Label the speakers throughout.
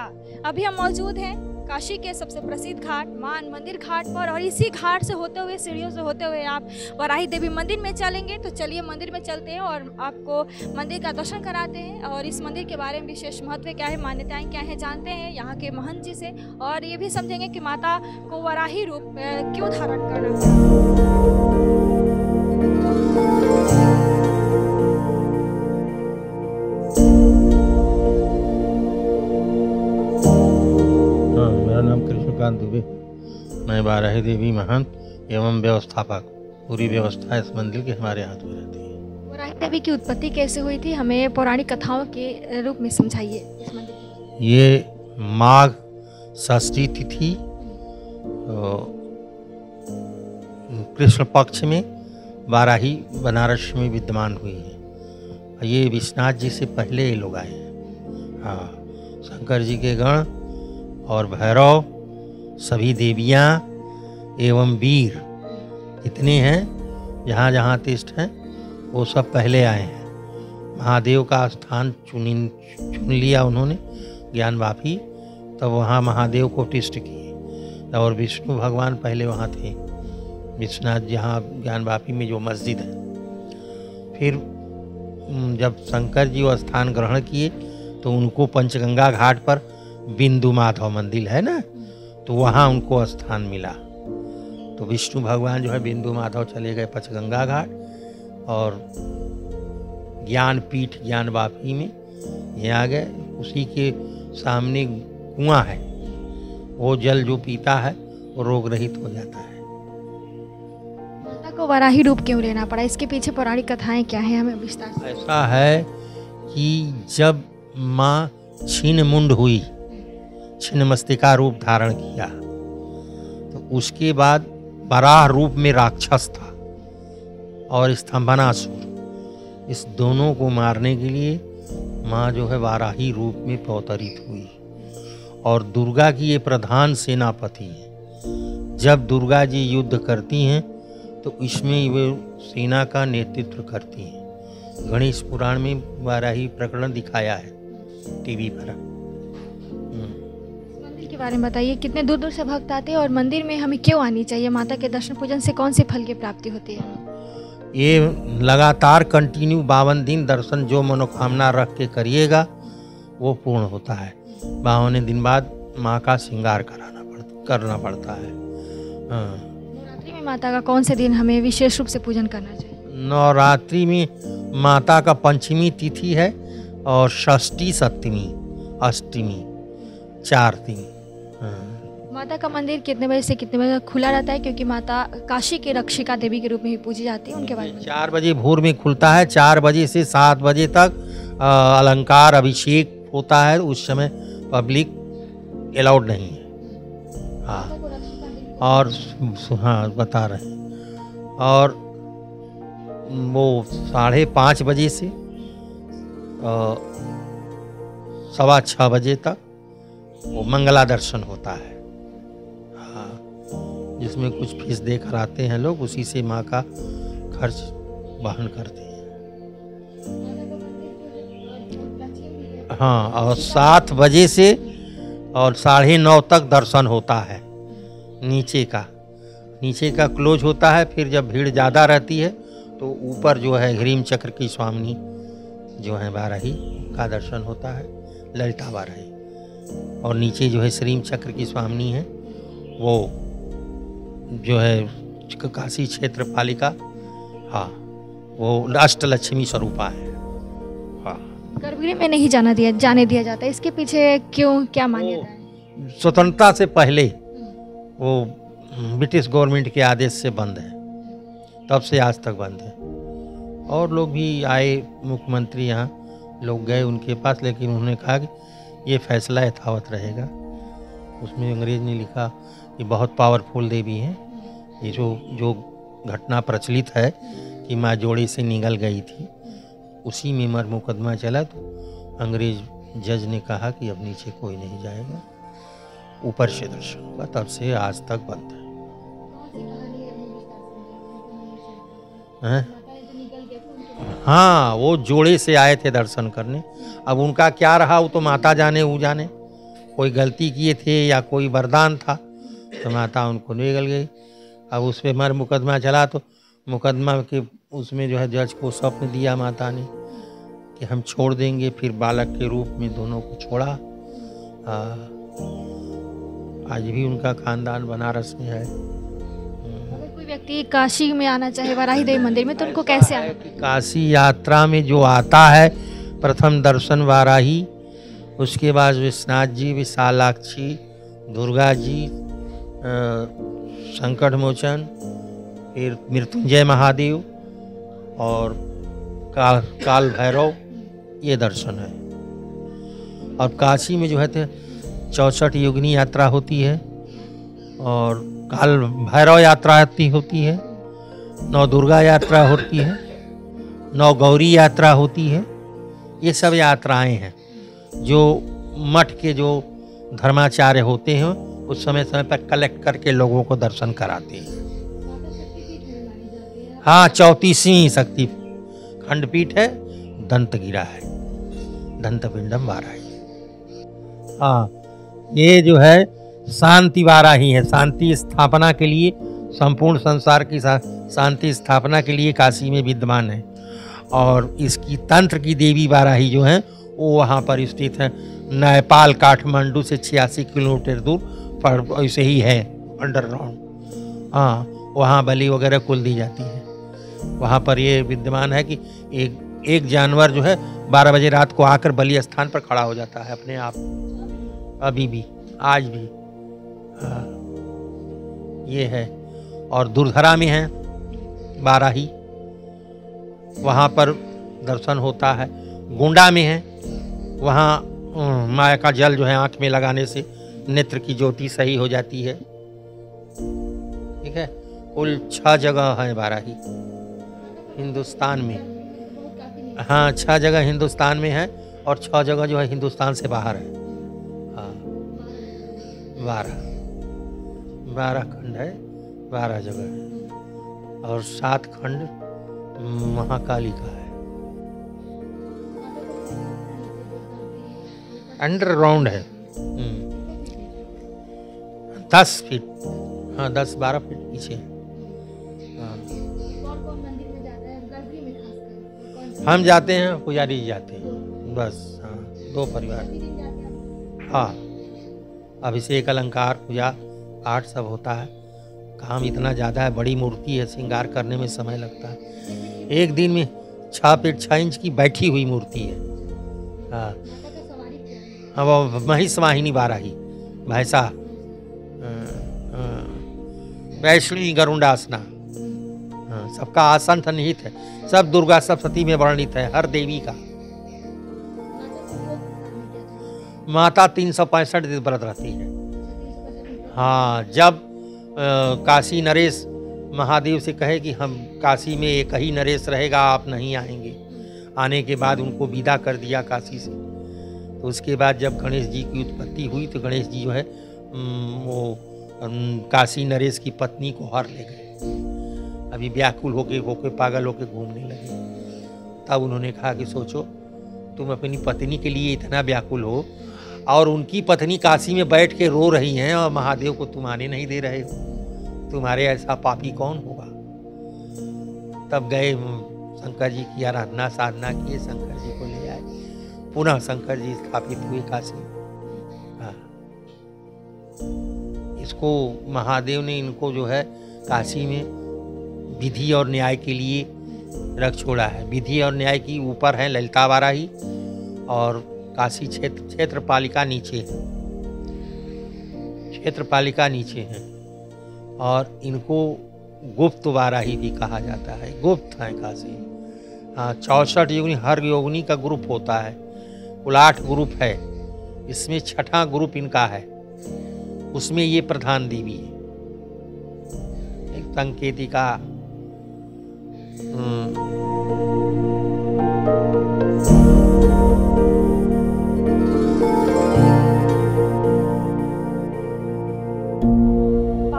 Speaker 1: नमस्कार। अभी हम मौजूद हैं काशी के सबसे प्रसिद्ध घाट मान मंदिर घाट पर, और इसी घाट से होते हुए, सीढ़ियों से होते हुए आप वाराही देवी मंदिर में चलेंगे। तो चलिए मंदिर में चलते हैं और आपको मंदिर का दर्शन कराते हैं, और इस मंदिर के बारे में विशेष महत्व क्या है, मान्यताएं क्या है, जानते हैं यहाँ के महंत जी से, और ये भी समझेंगे कि माता को वाराही रूप क्यों धारण करना पड़ा।
Speaker 2: मेरा नाम कृष्णकांत दुबे, मैं वाराही देवी महंत एवं व्यवस्थापक। पूरी व्यवस्था इस मंदिर के हमारे हाथ में रहती है।
Speaker 1: वाराही देवी की उत्पत्ति कैसे हुई थी, हमें पौराणिक कथाओं के रूप में समझाइए इस मंदिर की।
Speaker 2: ये माघ षष्ठी तिथि कृष्ण पक्ष में वाराही बनारस में विद्यमान हुई है। ये विश्वनाथ जी से पहले ये लोग आए हैं। हाँ, शंकर जी के गण और भैरव, सभी देवियाँ एवं वीर जितने हैं जहाँ जहाँ तीर्थ हैं वो सब पहले आए हैं। महादेव का स्थान चुन लिया उन्होंने ज्ञानवापी, तब वहाँ महादेव को तीर्थ किए, और विष्णु भगवान पहले वहाँ थे विश्वनाथ जहाँ ज्ञानवापी में जो मस्जिद है। फिर जब शंकर जी वो स्थान ग्रहण किए तो उनको पंचगंगा घाट पर बिंदु माधव मंदिर है ना, तो वहाँ उनको स्थान मिला। तो विष्णु भगवान जो है बिंदु माधव चले गए पंचगंगा घाट, और ज्ञानपीठ ज्ञानवापी में ये आ गए। उसी के सामने कुआं है, वो जल जो पीता है वो रोग रहित हो जाता है।
Speaker 1: माता को वाराही रूप क्यों लेना पड़ा, इसके पीछे पौराणिक कथाएं क्या हैं, हमें विस्तार से।
Speaker 2: ऐसा है कि जब माँ छिन्न मुंड हुई, छिन्न मस्तिका रूप धारण किया, तो उसके बाद वराह रूप में राक्षस था और स्तंभनासुर, इस दोनों को मारने के लिए माँ जो है वाराही रूप में अवतरित हुई। और दुर्गा की ये प्रधान सेनापति है। जब दुर्गा जी युद्ध करती हैं तो इसमें वे सेना का नेतृत्व करती हैं। गणेश पुराण में वाराही प्रकरण दिखाया है टीवी पर।
Speaker 1: मंदिर के बारे में बताइए, कितने दूर दूर से भक्त आते हैं और मंदिर में हमें क्यों आनी चाहिए, माता के दर्शन पूजन से कौन से फल की प्राप्ति होती है।
Speaker 2: ये लगातार कंटिन्यू 52 दिन दर्शन जो मनोकामना रख के करिएगा वो पूर्ण होता है। 52 दिन बाद माँ का श्रृंगार करना पड़ता है।
Speaker 1: नवरात्रि में माता का कौन से दिन हमें विशेष रूप से पूजन करना चाहिए।
Speaker 2: नवरात्रि में माता का पंचमी तिथि है, और षष्ठी, सप्तमी, अष्टमी, 4 दिन।
Speaker 1: माता का मंदिर कितने बजे से कितने बजे खुला रहता है, क्योंकि माता काशी के रक्षिका देवी के रूप में भी पूजी जाती है, उनके बारे में।
Speaker 2: 4 बजे भोर में खुलता है, 4 बजे से 7 बजे तक अलंकार अभिषेक होता है। उस समय पब्लिक अलाउड नहीं है। हाँ, और हाँ बता रहे हैं, और वो 5:30 बजे से 6:15 बजे तक वो मंगला दर्शन होता है। हाँ, जिसमें कुछ फीस दे कर आते हैं लोग, उसी से माँ का खर्च वहन करते हैं। हाँ, और 7 बजे से और 9:30 तक दर्शन होता है। नीचे का क्लोज होता है। फिर जब भीड़ ज़्यादा रहती है तो ऊपर जो है ह्रीम चक्र की स्वामिनी जो है वाराही का दर्शन होता है, ललिता वाराही। और नीचे जो है श्रीम चक्र की स्वामिनी है, वो जो है काशी क्षेत्र पालिका, हाँ, वो अष्टलक्ष्मी स्वरूपा है। हाँ,
Speaker 1: गर्भगृह में नहीं जाने दिया जाता, इसके पीछे क्यों, क्या मान्यता है।
Speaker 2: स्वतंत्रता से पहले वो ब्रिटिश गवर्नमेंट के आदेश से बंद है, तब से आज तक बंद है। और लोग भी आए, मुख्यमंत्री यहाँ लोग गए उनके पास, लेकिन उन्होंने कहा कि ये फैसला यथावत रहेगा। उसमें अंग्रेज ने लिखा कि बहुत पावरफुल देवी हैं। ये जो घटना प्रचलित है कि माँ जोड़े से निगल गई थी, उसी में मुकदमा चला, तो अंग्रेज जज ने कहा कि अब नीचे कोई नहीं जाएगा, ऊपर से दर्शन होगा। तब से आज तक बंद है। हाँ, वो जोड़े से आए थे दर्शन करने। अब उनका क्या रहा वो तो माता जाने, वो जाने। कोई गलती किए थे या कोई वरदान था तो माता उनको निगल गई। अब उस पर हमारा मुकदमा चला तो मुकदमा के उसमें जो है जज को स्वप्न दिया माता ने कि हम छोड़ देंगे, फिर बालक के रूप में दोनों को छोड़ा। आज भी उनका खानदान बनारस में है।
Speaker 1: अगर कोई व्यक्ति काशी में आना चाहे वाराही देवी मंदिर में तो उनको कैसे आना?
Speaker 2: काशी यात्रा में जो आता है प्रथम दर्शन वाराही, उसके बाद विश्वनाथ जी, विशालाक्षी, दुर्गा जी, संकट मोचन, फिर मृत्युंजय महादेव और काल भैरव, ये दर्शन है। और काशी में जो है 64 योगिनी यात्रा होती है और काल भैरव यात्रा होती है, 9 दुर्गा यात्रा होती है, 9 गौरी यात्रा होती है। ये सब यात्राएं हैं जो मठ के जो धर्माचार्य होते हैं उस समय पर कलेक्ट करके लोगों को दर्शन कराते हैं। हाँ, 34वीं शक्ति खंडपीठ है, दंतगिरा है, दंतपिंडम वाराही। हाँ, ये जो है शांति वाराही है। शांति स्थापना के लिए, संपूर्ण संसार की शांति स्थापना के लिए काशी में विद्यमान है। और इसकी तंत्र की देवी वाराही जो है वो वहाँ पर स्थित है। नेपाल काठमांडू से 86 किलोमीटर दूर पर ऐसे ही है अंडरग्राउंड। हाँ, वहाँ बलि वगैरह कुल दी जाती है। वहाँ पर ये विद्यमान है कि एक जानवर जो है 12 बजे रात को आकर बलि स्थान पर खड़ा हो जाता है अपने आप, अभी भी, आज भी। ये है। और दुर्धरा में है वाराही, वहाँ पर दर्शन होता है। गोंडा में है, वहाँ माया का जल जो है आँख में लगाने से नेत्र की ज्योति सही हो जाती है। ठीक है। कुल 6 जगह है वाराही हिंदुस्तान में। हाँ, 6 जगह हिंदुस्तान में है और 6 जगह जो है हिंदुस्तान से बाहर है। हाँ, 12 खंड है, 12 जगह है और 7 खंड महाकाली का है। अंडरग्राउंड है। 10 फीट, हाँ 10-12 फीट पीछे है। हम जाते हैं, पुजारी जी जाते हैं बस। हाँ, 2 परिवार। हाँ, अभिषेक, अलंकार, पूजा पाठ सब होता है। काम इतना ज़्यादा है, बड़ी मूर्ति है, श्रृंगार करने में समय लगता है। एक दिन में 6 फीट 6 इंच की बैठी हुई मूर्ति है। हाँ, वो महिष वाहिनी वाराही, भैंसा, वैष्णवी, गरुडासना, सबका आसन निहित है। सब दुर्गा सप्तशती में वर्णित है, हर देवी का। माता 365 दिन व्रत रहती है। हाँ, जब काशी नरेश महादेव से कहे कि हम काशी में एक ही नरेश रहेगा, आप नहीं आएंगे, आने के बाद उनको विदा कर दिया काशी से। तो उसके बाद जब गणेश जी की उत्पत्ति हुई तो गणेश जी जो है वो काशी नरेश की पत्नी को हर ले गए। अभी व्याकुल होके पागल होके घूमने लगे। तब उन्होंने कहा कि सोचो, तुम अपनी पत्नी के लिए इतना व्याकुल हो और उनकी पत्नी काशी में बैठ के रो रही हैं और महादेव को तुम आने नहीं दे रहे हो, तुम्हारे ऐसा पापी कौन होगा। तब गए शंकर जी की आराधना साधना किए, शंकर जी को ले आए, पुनः शंकर जी स्थापित हुए काशी। हाँ, इसको महादेव ने इनको जो है काशी में विधि और न्याय के लिए रख छोड़ा है। विधि और न्याय की ऊपर है ललिता वाराही और काशी क्षेत्रपालिका नीचे है, क्षेत्रपालिका नीचे है। और इनको गुप्त वाराही भी कहा जाता है, गुप्त है काशी। हाँ, 64 योगिनी, हर योगिनी का ग्रुप होता है, कुल 8 ग्रुप है। इसमें 6ठा ग्रुप इनका है, उसमें ये प्रधान देवी है, एक संकेतिका।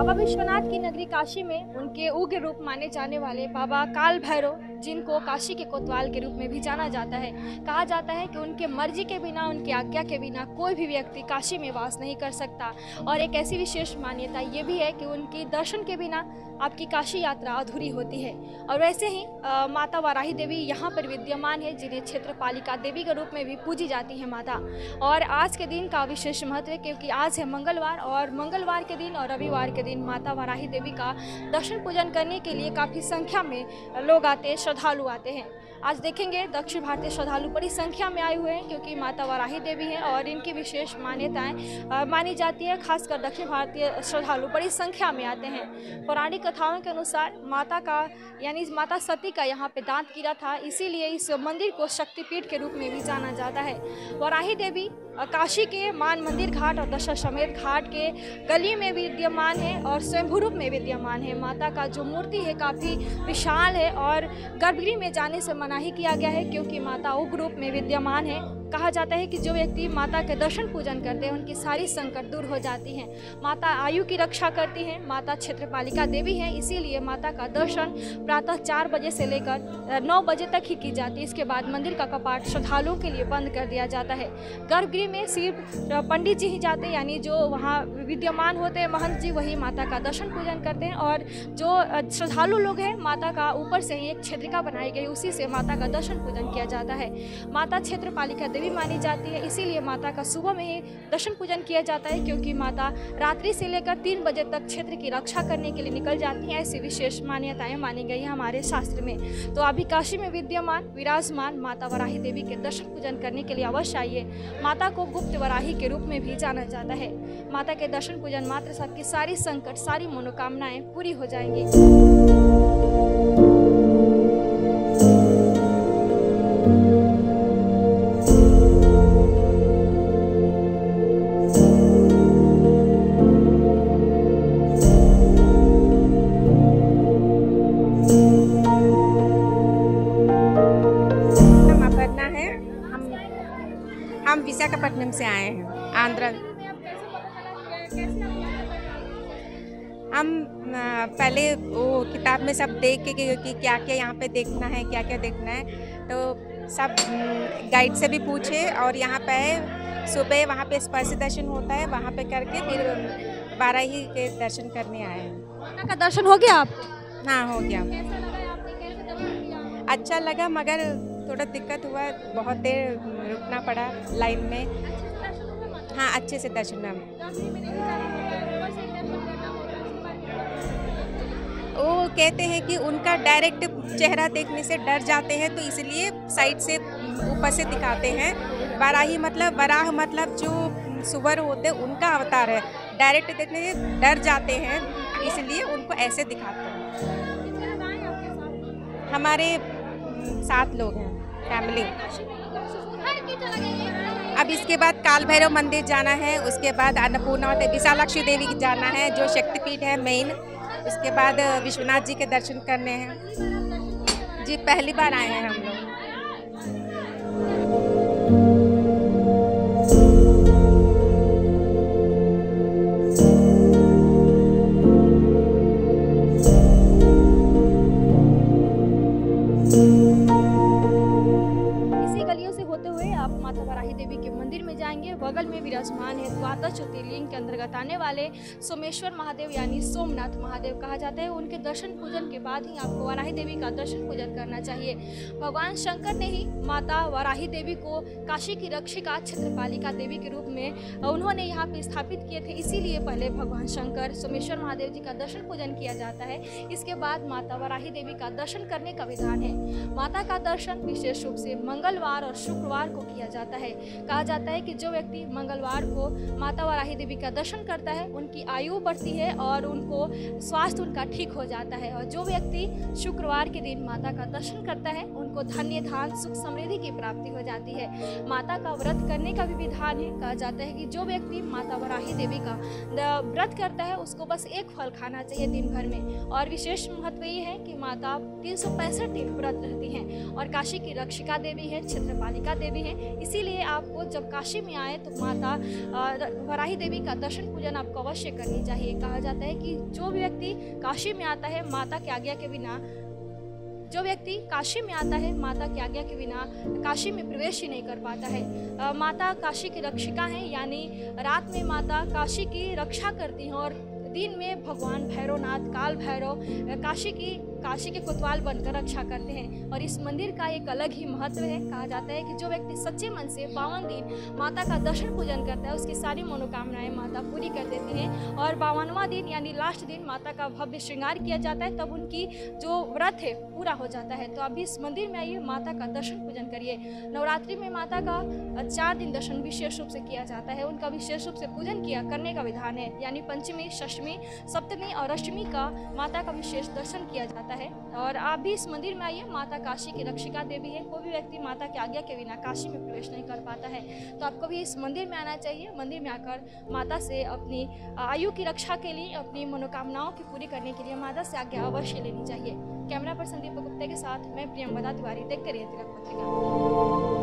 Speaker 1: बाबा विश्वनाथ की नगरी काशी में उनके उग्र रूप माने जाने वाले बाबा काल भैरव, जिनको काशी के कोतवाल के रूप में भी जाना जाता है, कहा जाता है कि उनके मर्जी के बिना, उनकी आज्ञा के बिना कोई भी व्यक्ति काशी में वास नहीं कर सकता। और एक ऐसी विशेष मान्यता ये भी है कि उनकी दर्शन के बिना आपकी काशी यात्रा अधूरी होती है। और वैसे ही माता वाराही देवी यहाँ पर विद्यमान है, जिन्हें क्षेत्रपालिका देवी के रूप में भी पूजी जाती है माता। और आज के दिन का विशेष महत्व है क्योंकि आज है मंगलवार, और मंगलवार के दिन और रविवार के दिन माता वाराही देवी का दर्शन पूजन करने के लिए काफ़ी संख्या में लोग आते हैं, श्रद्धालु आते हैं। आज देखेंगे दक्षिण भारतीय श्रद्धालु बड़ी संख्या में आए हुए हैं क्योंकि माता वाराही देवी हैं और इनकी विशेष मान्यताएं मानी जाती है। खासकर दक्षिण भारतीय श्रद्धालु बड़ी संख्या में आते हैं। पौराणिक कथाओं के अनुसार माता का यानी माता सती का यहाँ पे दांत गिरा था, इसीलिए इस मंदिर को शक्तिपीठ के रूप में भी जाना जाता है। वाराही देवी काशी के मान मंदिर घाट और दशाश्वमेध घाट के गली में विद्यमान है और स्वयंभू रूप में विद्यमान है। माता का जो मूर्ति है काफ़ी विशाल है और गर्भगृह में जाने से मनाही किया गया है क्योंकि माता उग्र रूप में विद्यमान है। कहा जाता है कि जो व्यक्ति माता के दर्शन पूजन करते हैं उनकी सारी संकट दूर हो जाती हैं। माता आयु की रक्षा करती हैं। माता क्षेत्रपालिका देवी हैं, इसीलिए माता का दर्शन प्रातः 4 बजे से लेकर 9 बजे तक ही की जाती है। इसके बाद मंदिर का कपाट श्रद्धालुओं के लिए बंद कर दिया जाता है। गर्भगृह में सिर्फ पंडित जी ही जाते हैं, यानी जो वहाँ विद्यमान होते हैं महंत जी, वही माता का दर्शन पूजन करते हैं। और जो श्रद्धालु लोग हैं, माता का ऊपर से ही एक क्षेत्रिका बनाई गई, उसी से माता का दर्शन पूजन किया जाता है। माता क्षेत्रपालिका देवी मानी जाती है, इसीलिए माता का सुबह में ही दर्शन पूजन किया जाता है क्योंकि माता रात्रि से लेकर 3 बजे तक क्षेत्र की रक्षा करने के लिए निकल जाती हैं। ऐसी विशेष मान्यताएं मानी गई हैं हमारे शास्त्र में। तो अभी काशी में विद्यमान विराजमान माता वाराही देवी के दर्शन पूजन करने के लिए अवश्य आइए। माता को गुप्त वाराही के रूप में भी जाना जाता है। माता के दर्शन पूजन मात्र सबकी सारी संकट, सारी मनोकामनाएं पूरी हो जाएंगी।
Speaker 3: हम विशाखापट्टनम से आए हैं, आंध्र। हम पहले वो किताब में सब देख के कि क्या क्या यहाँ पे देखना है, क्या क्या देखना है, तो सब गाइड से भी पूछे और यहाँ पे सुबह वहाँ पे स्पर्श दर्शन होता है, वहाँ पे करके फिर वाराही के दर्शन करने आए हैं।
Speaker 1: माता का दर्शन हो गया आप?
Speaker 3: हाँ, हो गया। अच्छा लगा, मगर थोड़ा दिक्कत हुआ, बहुत देर रुकना पड़ा लाइन में। हाँ, अच्छे से दर्शन हुआ। वो कहते हैं कि उनका डायरेक्ट चेहरा देखने से डर जाते हैं, तो इसलिए साइड से ऊपर से दिखाते हैं। वाराही मतलब, वराह मतलब जो सुवर होते हैं उनका अवतार है। डायरेक्ट देखने से डर जाते हैं, इसलिए उनको ऐसे दिखाते हैं। हमारे 7 लोग हैं, फैमिली। अब इसके बाद काल भैरव मंदिर जाना है, उसके बाद अन्नपूर्णा और विशालाक्षी देवी जाना है जो शक्तिपीठ है मेन। उसके बाद विश्वनाथ जी के दर्शन करने हैं। जी, पहली बार आए हैं हम लोग।
Speaker 1: बगल में विराजमान है द्वादश ज्योतिर्लिंग के अंतर्गत आने वाले सोमेश्वर महादेव यानी सोमनाथ महादेव कहा जाता है। उनके दर्शन पूजन के बाद ही आपको वाराही देवी का दर्शन पूजन करना चाहिए। भगवान शंकर ने ही माता वाराही देवी को काशी की रक्षिका क्षेत्रपालिका देवी के रूप में उन्होंने यहाँ पे स्थापित किए थे, इसीलिए पहले भगवान शंकर सोमेश्वर महादेव जी का दर्शन पूजन किया जाता है। इसके बाद माता वाराही देवी का दर्शन करने का विधान है। माता का दर्शन विशेष रूप से मंगलवार और शुक्रवार को किया जाता है। कहा जाता है कि जो व्यक्ति मंगलवार को माता वाराही देवी का दर्शन करता है उनकी आयु बढ़ती है और उनको स्वास्थ्य उनका ठीक हो जाता है। और जो व्यक्ति शुक्रवार के दिन माता का दर्शन करता है उनको धन्य धान सुख समृद्धि की प्राप्ति हो जाती है। माता का व्रत करने का भी विधान है। कहा जाता है कि जो व्यक्ति माता वाराही देवी का व्रत करता है उसको बस एक फल खाना चाहिए दिन भर में। और विशेष महत्व ये है कि माता 365 दिन व्रत रहती हैं और काशी की रक्षिका देवी है, क्षेत्रपालिका देवी है। इसीलिए आपको जब काशी में आए तो माता वराही देवी का दर्शन पूजन आपको अवश्य करनी चाहिए। कहा जाता है कि जो भी व्यक्ति काशी में आता है माता की आज्ञा के बिना, जो व्यक्ति काशी में आता है माता की आज्ञा के बिना काशी में प्रवेश ही नहीं कर पाता है। माता काशी की रक्षिका हैं, यानी रात में माता काशी की रक्षा करती हैं और दिन में भगवान भैरवनाथ, काल भैरव काशी के कोतवाल बनकर रक्षा करते हैं। और इस मंदिर का एक अलग ही महत्व है। कहा जाता है कि जो व्यक्ति सच्चे मन से 52 दिन माता का दर्शन पूजन करता है उसकी सारी मनोकामनाएं माता पूरी कर देती हैं। और 52वां दिन यानी लास्ट दिन माता का भव्य श्रृंगार किया जाता है, तब उनकी जो व्रत है पूरा हो जाता है। तो अभी इस मंदिर में आइए, माता का दर्शन पूजन करिए। नवरात्रि में माता का 4 दिन दर्शन विशेष रूप से किया जाता है, उनका विशेष रूप से पूजन करने का विधान है। यानी पंचमी, षष्ठी, सप्तमी और अष्टमी का माता का विशेष दर्शन किया जाता है। और आप भी इस मंदिर में आइए, माता काशी की रक्षिका देवी है। कोई भी व्यक्ति माता की आज्ञा के बिना काशी में प्रवेश नहीं कर पाता है, तो आपको भी इस मंदिर में आना चाहिए। मंदिर में आकर माता से अपनी आयु की रक्षा के लिए, अपनी मनोकामनाओं की पूरी करने के लिए माता से आज्ञा अवश्य लेनी चाहिए। कैमरा पर्सन दीपक गुप्ता के साथ मैं प्रियंवदा तिवारी, देखते रहिए तिलक पत्रिका।